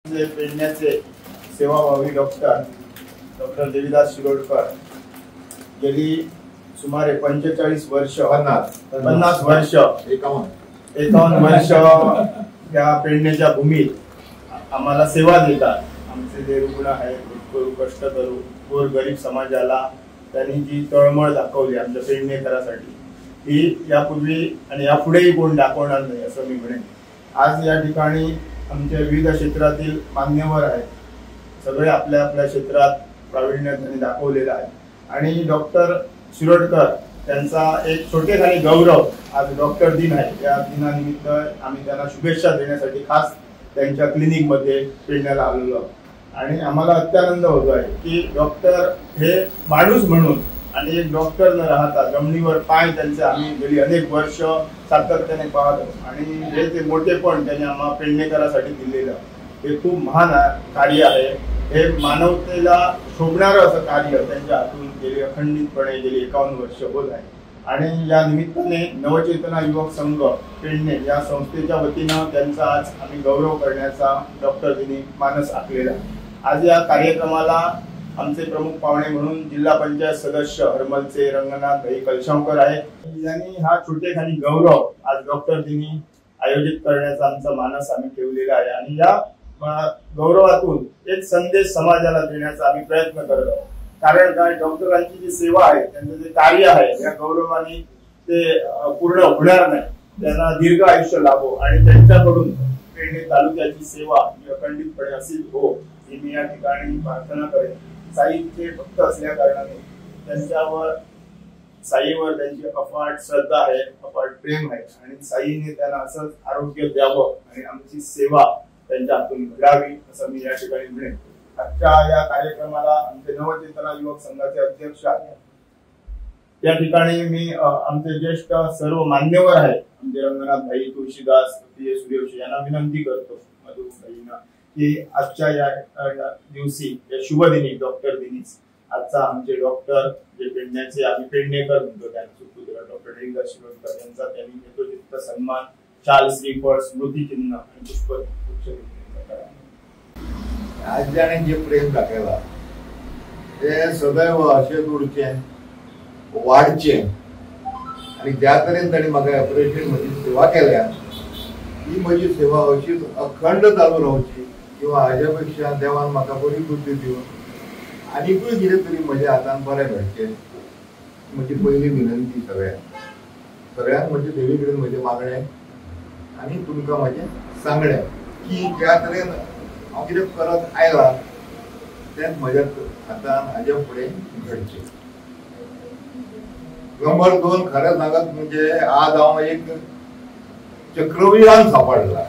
पेडण्याचे सेवाभावी डॉक्टर देवीदास शिरोडकर गेली सुमारे 45 वर्ष 50 वर्ष 51 वर्ष या पेडण्याच्या भूमीत आम्हाला सेवा देतात। आमचे जे रुग्ण आहेत, कष्टकरू गोर गरीब समाजाला त्यांनी जी तळमळ दाखवली आमच्या पेडणेकरांसाठी ही यापूर्वी आणि यापुढेही कोण दाखवणार नाही असं मी म्हणेन। आज या ठिकाणी आमच्या विविध क्षेत्रातील मान्यवर आहेत, सगळे आपल्या आपल्या क्षेत्रात प्रावीण्य त्यांनी दाखवलेलं आहे आणि डॉक्टर शिरोडकर त्यांचा एक छोटेखानी गौरव आज डॉक्टर दिन आहे। या दिनानिमित्त आम्ही त्यांना शुभेच्छा देण्यासाठी खास त्यांच्या क्लिनिक मध्ये पेडण्याला आलेलो आणि आम्हाला अत्यानंद होतो आहे की डॉक्टर हे माणूस म्हणून आणि एक डॉक्टर न राहता जमिनीवर पाय त्यांचे आम्ही गेली अनेक वर्ष सातत्याने पाहतो आणि हे ते मोठेपण त्यांनी आम्हा पेडणेकरांसाठी दिलेलं हे खूप महान कार्य आहे। हे मानवतेला शोभणारं असं कार्य त्यांच्या हातून गेली अखंडितपणे गेली 51 वर्ष होत आहे आणि या निमित्ताने नवचेतना युवक संघ पेडणे या संस्थेच्या वतीनं त्यांचा आज आम्ही गौरव करण्याचा डॉक्टर दिनी मानस आखलेला। आज या कार्यक्रमाला आमचे प्रमुख पाहुणे म्हणून जिल्हा पंचायत सदस्य हरमलचे रंगनाथ भाई कलशावकर आहेत। यांनी हा छोटेखानी गौरव आज डॉक्टर दिनी आयोजित करण्याचा आमचा मानस आम्ही ठेवलेला आहे आणि या गौरवातून एक संदेश समाजाला देण्याचा आम्ही प्रयत्न करत आहोत। कारण काय, डॉक्टरांची जी सेवा आहे, त्यांचं जे कार्य आहे या गौरवाने ते पूर्ण होणार नाही। त्यांना दीर्घ आयुष्य लाभो आणि त्यांच्याकडून पेडणे तालुक्याची सेवा ही अखंडितपणे अशीच हो ही मी या ठिकाणी प्रार्थना करेन। साईचे भक्त असल्या कारणाने त्यांच्यावर साईवर त्यांची अफाट श्रद्धा आहे, अफाट प्रेम आहे आणि साईने त्यांना असंच आरोग्य द्यावं आणि आमची सेवा त्यांच्या हातून घडावी असं मी या ठिकाणी म्हणेन। आजच्या या कार्यक्रमाला आमचे नवचेतना युवक संघाचे अध्यक्ष आहेत। या ठिकाणी मी आमचे ज्येष्ठ सर्व मान्यवर आहेत, आमचे रंगनाथ भाई, तुळशीदास, सूर्यवंशी यांना विनंती करतो मधु भाईंना की आजच्या या दिवशी या शुभ दिनी डॉक्टर दिनीच आजचा आमचे डॉक्टर जे पेडण्याचे आम्ही पेडणेकर म्हणतो त्यांचा सुपुत्र डॉक्टर देवीदास शिरोडकर यांचा त्यांनी यथोचित सन्मान शाल, श्रीफळ, स्मृतिचिन्ह आणि पुष्प आज ज्याने जे प्रेम दाखवला ते सदैव असेच उरचे वाढचे आणि ज्या तरेन ताणी म्हाका ऑपरेशन मध्ये सेवा केल्या ही माझी सेवा अशीच अखंड चालू रावची किंवा हाज्या पेक्षा देवान म्हाका बरी बुद्धी दिवन आनीकूय कितें तरी म्हज्या हातान बरें घडचें म्हजी पयली विनंती सगळ्यांक म्हणजे देवी कडेन म्हजें मागणें आनी तुमकां म्हजें सांगणें की ज्या तरेन हांव कितें करत आयलां तेंच म्हज्या हातान हाज्या फुडें घडचें। नंबर 2 खरें सांगत म्हणजे आज हांव एक चक्रव्यूहान सापडला,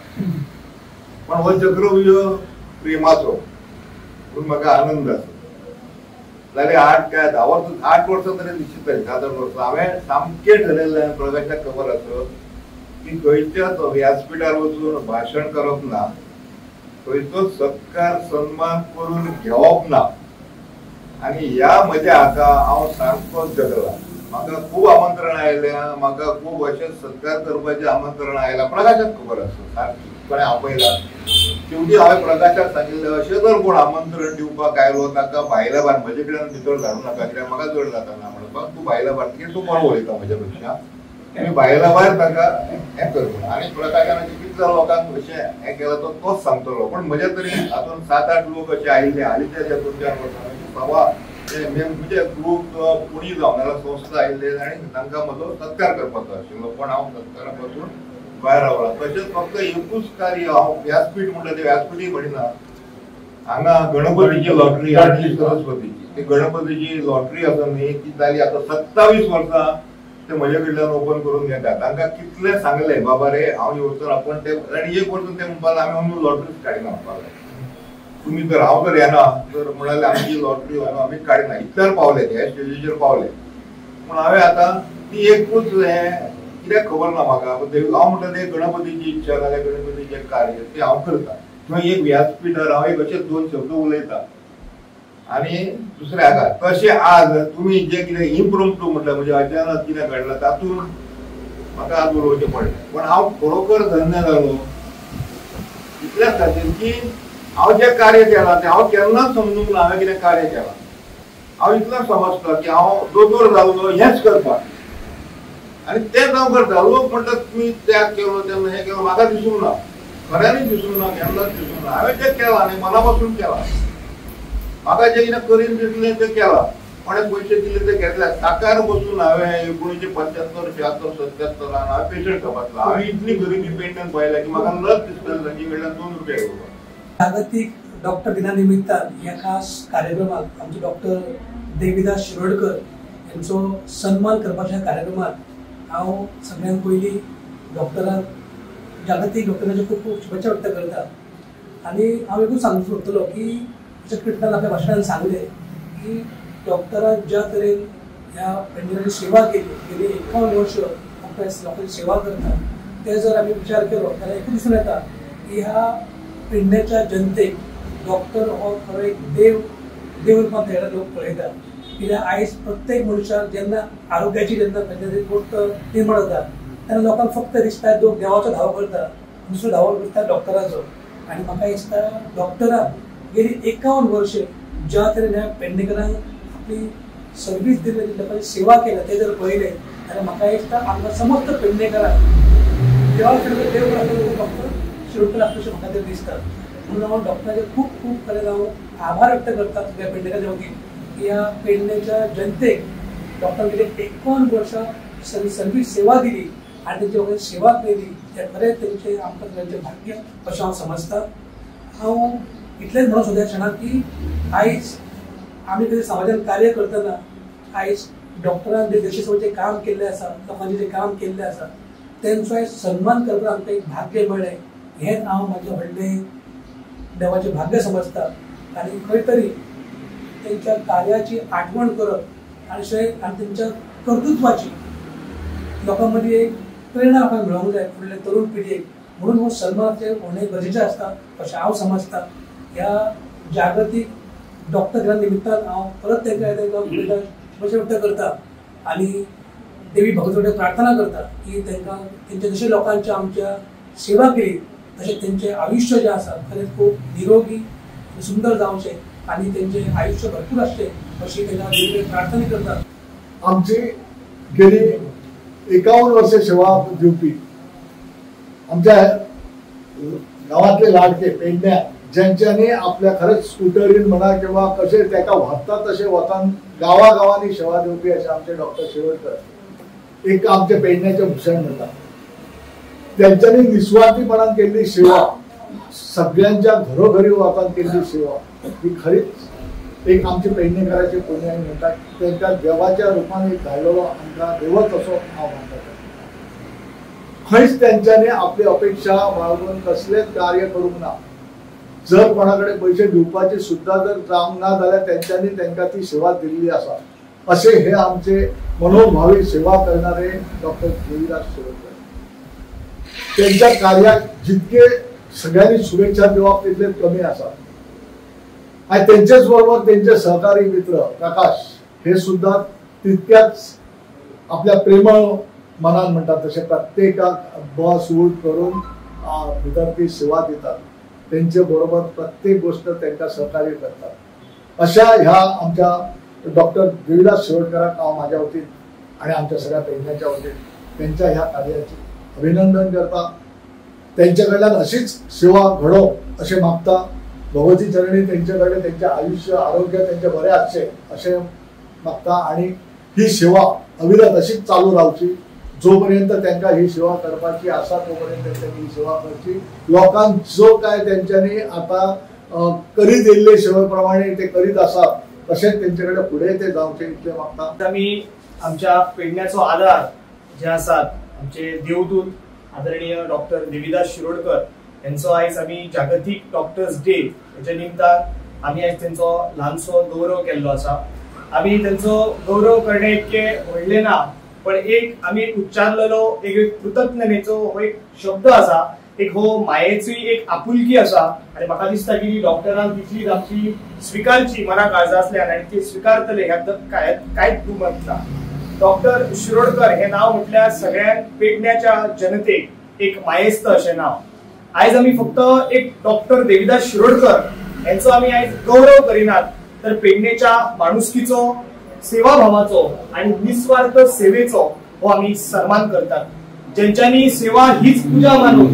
पण हो चक्रव्यूह प्रेमाचो पूण म्हाका आनंद आसा। जाले 8 काय 10 वर्सां तरी निश्चित जाली, 7 वर्सां हांवें सामकें ठरयल्लें, प्रकाशाक खबर आसा की खंयच्याच व्यासपीठार वचून भाशण करप ना, खंयचो सत्कार सन्मान करून घेवप ना आणि ह्या म्हज्या हाका हांव सारकोच जगला। म्हाका खूब आमंत्रण आयल्या, म्हाका खूब अशें सत्कार करपाचें आमंत्रण आयलां, प्रकाशाक खबर आसा सारकें हांव पळयलां। शेवटी हांवें प्रकाशाक सांगिल्लें अशें जर कोण आमंत्रण दिवपाक आयलो ताका भायल्या भायर म्हजे कडेन भितर धाडूं नाका, कित्याक म्हाका जड जाता ना म्हणपाक तूं भायल्या भायर कित्याक तूं बरो उलयता म्हज्या पेक्षा आनी भायल्या भायर ताका हें करप आनी प्रकाशान कितल्या लोकांक अशें हें केलां तोच सांगतलो। पण म्हज्या तरी हातून 7-8 लोक अशे आयिल्ले हालींच्या ज्या 2-4 वर्सांनी बाबा म्हणजे ग्रूप पुणी जावन संस्था आयिल्ले आनी तांकां म्हजो सत्कार करपाचो आशिल्लो, पण हांव सत्काराक वचून भायर रावला। तशेंच फक्त एकूच कार्य हांव व्यासपीठ म्हणटा तें व्यासपीठ म्हणिना, हांगा गणपतीची लॉटरी आनी सरस्वतीची ती गणपतीची लॉटरी आसा न्ही ती जाली आतां 27 वर्सां ते म्हजे कडल्यान ओपन करून घेता। तांकां कितले सांगलें बाबा रे हांव येवचोन आपण ते आनी एक वर्स ते म्हणपाक आमी लॉटरीच काडिना म्हणपाक तुमी जर हांव जर येना जर म्हणाले आमची लॉटरी आमी काडिना इतल्यार पावले ते स्टेजीचेर पावले। पूण हांवें आतां ती एकूच हें कित्याक खबर ना म्हाका, हांव म्हणटा तें गणपतीची इच्छा जाल्यार गणपतीचें कार्य तें हांव करता किंवा एक व्यासपीठार हांव एक अशें 2 शब्द उलयता आणि दुसऱ्या हाका तशें आज तुमी जे कितें इम्प्रोम्प्टू म्हटलें म्हणजे अचानक कितें घडलां तातूंत म्हाका आज उलोवचें पडलें, पण हांव खरोखर धन्य जालो इतल्याच खातीर की हांव जें कार्य केलां तें हांव केन्नाच समजूंक ना हांवें कितें कार्य केलां. हांव इतलो समजता की हांव दोतोर जालो हेंच करपाक आनी तेंच हांव करता. लोक म्हणटात तुमी त्याग केलो तेन्ना हें केलो, म्हाका दिसूंक ना, खऱ्यांनी दिसूंक ना, केन्नाच दिसूंक ना. हांवें तें केलां आनी मना पासून केलां. म्हाका जें कितें करीन दिसलें तें केलां. कोणें पयशे दिले ते घेतले. ताकार बसून हांवें 1975, 76, 77 हांवें पेशंट तपासला. हांवें इतली गरिबी पेशंट पळयल्या की म्हाका लज दिसताली तांचे कडल्यान 2 रुपया घेवपाक. जागतिक डॉक्टर दिना निमित्तान ह्या खास कार्यक्रमाक आमचे डॉक्टर देविदास शिरोडकर यांचो सन्मान करपाच्या कार्यक्रमात हांव सगळ्यांत पयलीं डॉक्टरांक जागतीक डॉक्टरांचे खूब खूब शुभेच्छा व्यक्त करता. आनी हांव एकूच सांगूंक सोदतलो की कृष्णान आपल्या भाशणान सांगलें की डॉक्टरान ज्या तरेन ह्या पेडणेकारांची सेवा केली, गेली 51 वर्ष लोकांची सेवा करता, ते जर आमी विचार केलो जाल्यार एकूच दिसून येता की ह्या पेडण्याच्या जनतेक डॉक्टर हो खरो एक देव रुपान लोक पळयतात. कित्याक आयज प्रत्येक मनशाक जेन्ना आरोग्याची जेन्ना खंयतरी गोश्ट निर्माण जाता तेन्ना लोकांक फक्त दिसता लोक देवाचो धाव करता, दुसरो धाव करता डॉक्टराचो. आनी म्हाका दिसता डॉक्टरान गेली 51 वर्ष ज्या तरेन ह्या पेडणेकारांक आपली सर्वीस दिली, लोकांची सेवा केल्या, ते जर पळयलें जाल्यार म्हाका दिसता आमकां समस्त पेडणेकारांक देवा कडेन देव डॉक्टर शिरोडकर आसपाशें म्हाका तरी दिसता. म्हणून हांव डॉक्टराचे खूब खूब खरें हांव आभार व्यक्त करता सगळ्या पेडणेकारांच्या वतीन की ह्या पेडणेच्या जनतेक डॉक्टर गेले 51 वर्सां सर्वीस सेवा दिली आनी तेंची लोकांची सेवा केली. ते खरेंच तेंचे आमकां सगळ्यांचें भाग्य अशें हांव समजता. हांव इतलेंच म्हणून सोदया क्षणाक की आयज आमी कितें समाजान कार्य करतना आयज डॉक्टरान जे देशसेवेचें काम केल्लें आसा, लोकांचें जें काम केल्लें आसा तेंचो आयज सन्मान करपाक आमकां एक भाग्य मेळ्ळें. हेंच हांव म्हाजें व्हडलें देवाचें भाग्य समजता. आनी खंय तरी तेंच्या कार्याची आठवण करप आनी तेंच्या कर्तृत्वाची लोकां मदीं एक प्रेरणा म्हाका मेळोंक जाय फुडले तरूण पिळगेक. म्हणून हो सन्मानाचें होणें गरजेचें आसता अशें हांव समजता. ह्या जागतीक डॉक्टर दिना निमित्तान हांव परत तेंकां शुभेच्छा व्यक्त करता आनी देवी भगवती कडेन प्रार्थना करता की तेंकां तेंच्या जशें लोकांच्या आमच्या सेवा केली तशें तेंचें आयुश्य जें आसा खरेंच खूब निरोगी सुंदर जावचें आनी तेंचें आयुश्य भरपूर आसचें अशी तेंकां देवी कडेन प्रार्थना करता. आमची गेली 51 वर्ष सेवा दिवपी आमच्या गावातले लाडके पेडण्या ज्यांच्यानी आपल्या खरंच स्कूटरीन म्हणा किंवा कसे त्याका व्हरता तसे वतान गावागावांनी सेवा दिवपी असे आमचे डॉक्टर शिरोडकर एक आमच्या पेडण्याचे भूषण म्हणतात. त्यांच्यानी निस्वार्थीपणान केलेली सेवा, सगळ्यांच्या घरोघरी वतान केलेली सेवा ही खरीच एक आमची पेडणेकाराची पुण्याई म्हणतात. त्यांच्या देवाच्या रूपाने एक घाललेलो आमकां देवच असो हांव म्हणटा. खंयच त्यांच्यानी आपली अपेक्षा बाळगून कसलेच कार्य करूंक ना. जर कोणाकडे पैसे दिवपाचे सुद्धा जर जावंक ना जाल्यार त्यांच्यानी त्यांना ती सेवा दिल्ली आसा असे हे आमचे मनोभावी सेवा करणारे डॉक्टर देविदास शिरोडकर. त्यांच्या कार्यात जितके सगळ्यांनी शुभेच्छा दिवप तितले कमी आसा. आणि त्यांच्याच बरोबर त्यांचे सहकारी मित्र प्रकाश हे सुद्धा तितक्याच आपल्या प्रेमळ मनान म्हणतात तसे प्रत्येकाक बस उठ करून भितर ती सेवा दितात. त्यांच्या बरोबर प्रत्येक गोष्ट त्यांना सहकार्य करतात. अशा ह्या आमच्या डॉक्टर देविदास शिरोडकरांक हांव माझ्या वतीन आणि आमच्या सगळ्या पेडण्याच्या वतीन त्यांच्या ह्या कार्याचे अभिनंदन करता. त्यांच्या कडल्यान अशीच सेवा घडो असे मागता. भगवती चरणी त्यांच्याकडे त्यांचे आयुष्य आरोग्य त्यांचे बरे आसचे असे मागता आणि ही सेवा अविरत अशीच चालू रावची. जोपर्यंत त्यांना ही सेवा करपाची आसा तोपर्यंत त्यांनी ही सेवा करची. लोकांचो काय त्यांच्यानी आता करीत येयल्ले सेवेप्रमाणे ते करीत आसात तसेच त्यांच्याकडे पुढे ते जावचे इतले मागता. आम्ही आमच्या पेडण्याचो आधार जे आसात आमचे देवदूत आदरणीय डॉक्टर देविदास शिरोडकर यांचो आयज आम्ही जागतिक डॉक्टर्स डे हेच्या निमतान आम्ही आयज त्यांचो ल्हानसो गौरव केल्लो आसा. आम्ही त्यांचो गौरव करणे इतके व्हडले ना पण एक आम्ही उच्चारलेलो एक कृतज्ञतेचो हो एक शब्द आसा. एक हो मायेची एक आपुलकी आसा आणि म्हाका दिसता की डॉक्टरांक तितलीच आमची स्वीकारची मना काळजांतल्यान आनी ती स्वीकारतले ह्यात कांयच दुमत ना. डॉक्टर शिरोडकर हे नाव म्हटल्यार सगळ्या पेडण्याच्या जनतेक एक मायेस्त अशें नाव. आयज आम्ही फक्त एक डॉक्टर देविदास शिरोडकर यांचो आम्ही आयज गौरव करिनात, तर पेडणेच्या माणुसकीचो, सेवाभावाचो आणि निस्वार्थ सेवेचो हो आम्ही सन्मान करतात. ज्यांच्यानी सेवा हीच पूजा मानून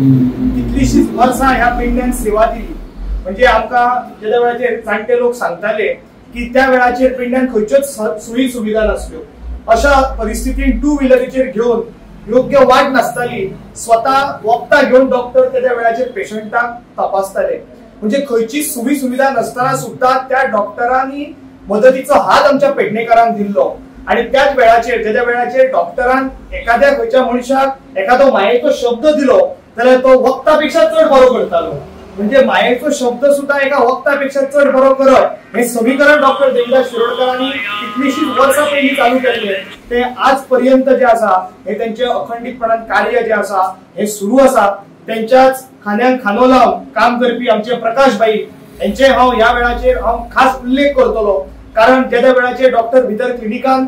कितलीशीच वर्सां ह्या पेडण्यान सेवा दिली. म्हणजे आमकां ज्या वेळाचेर जाणटे लोक सांगताले की त्या वेळाचेर पेडण्यान खंयच्योच सोयी सुविधा नासल्यो. अशा परिस्थितीन टू व्हिलरीचेर घेऊन योग्य वाट नासताली, स्वतः वखदां घेऊन डॉक्टर त्या वेळाचेर पेशंटांक तपासताले. म्हणजे खंयची सोयी सुविधा नसताना सुद्धा त्या डॉक्टरांनी मदतीचो हात आमच्या पेडणेकारांक दिल्लो. आणि त्याच वेळाचेर ज्या वेळाचेर डॉक्टरान एखाद्या खंयच्या मनशाक एखादो मायेचो शब्द दिलो जाल्यार तो वखदापेक्षा चड बरो करतालो. म्हणजे मायेचो शब्द सुद्धा एका वखदापेक्षा चड बरो करप हे समीकरण डॉक्टर देविदास शिरोडकरांनी कितलीशीच वर्सां पयलीं चालू केल्ले. ते आज पर्यंत जे आसा हे त्यांचे अखंडितपणान कार्य जे आसा हे सुरू आसा. त्यांच्याच खांद्याक खांदो लावन काम करपी आमचे प्रकाश भाई यांचे हांव ह्या वेळाचेर हांव खास उल्लेख करतलो. कारण ज्या वेळाचेर डॉक्टर भितर क्लिनिकान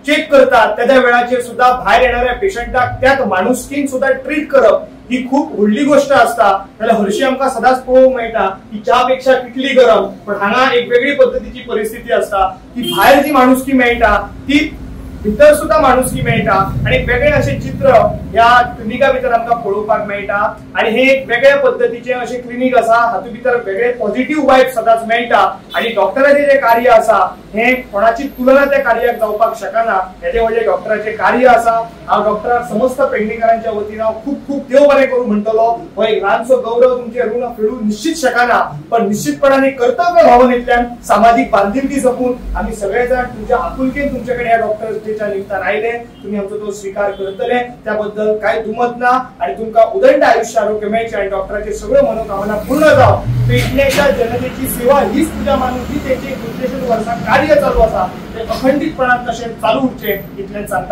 चेक करतात त्या वेळाचेर सुद्धा भायर येणाऱ्या पेशंटाक त्याच माणुसकीन सुद्धा ट्रीट करप ही खूप व्हडली गोष्ट असता. जाल्यार हरशी आमकां सदांच पळोवंक मेळटा की च्या पेक्षा कितली गरम, पण हांगा एक वेगळी पद्धतीची परिस्थिती असता की भायर जी माणुसकी मेळटा ती भितर सुद्धा माणुसकी मेळटा. आणि वेगळे असे चित्र ह्या क्लिनिका भितर आमकां पळोवपाक मेळटा. आणि हे एक वेगळ्या पद्धतीचे असे क्लिनिक आसा, हातूंत भितर वेगळे पॉझिटिव्ह वायब सदांच मेळटा. आणि डॉक्टरांचे जे कार्य आसा हे कोणाची तुलना त्या कार्याक जावपाक शकना. हे व्हडले डॉक्टरांचे कार्य आसा. हांव डॉक्टरांक समस्त पेडणेकारांच्या वतीन हांव खूप खूप देव बरें करूं म्हणटलो. हो एक ल्हानसो गौरव तुमचे ऋण फेडूं निश्चित शकना, पण निश्चितपणाने कर्तव्य भावनेंतल्यान सामाजिक बांधिलकी जपून आम्ही सगळे जण तुमच्या आपुलकेन तुमच्याकडे या डॉक्टर डेच्या निमित्तान आयले. तुम्ही आमचो तो स्वीकार करतले त्याबद्दल काय दुमत ना. आणि तुमकां उदंड आयुष्य आरोग्य मेळचे आणि डॉक्टरांचे सगळ्यो मनोकामना पूर्ण जावं. पेडणेच्या जनतेची सेवा हीच तुझ्या मानून ही त्यांची 200 वर्सां कार्य चालू आसा ते अखंडितपणान तशें चालू उरचे इतलें सांगता.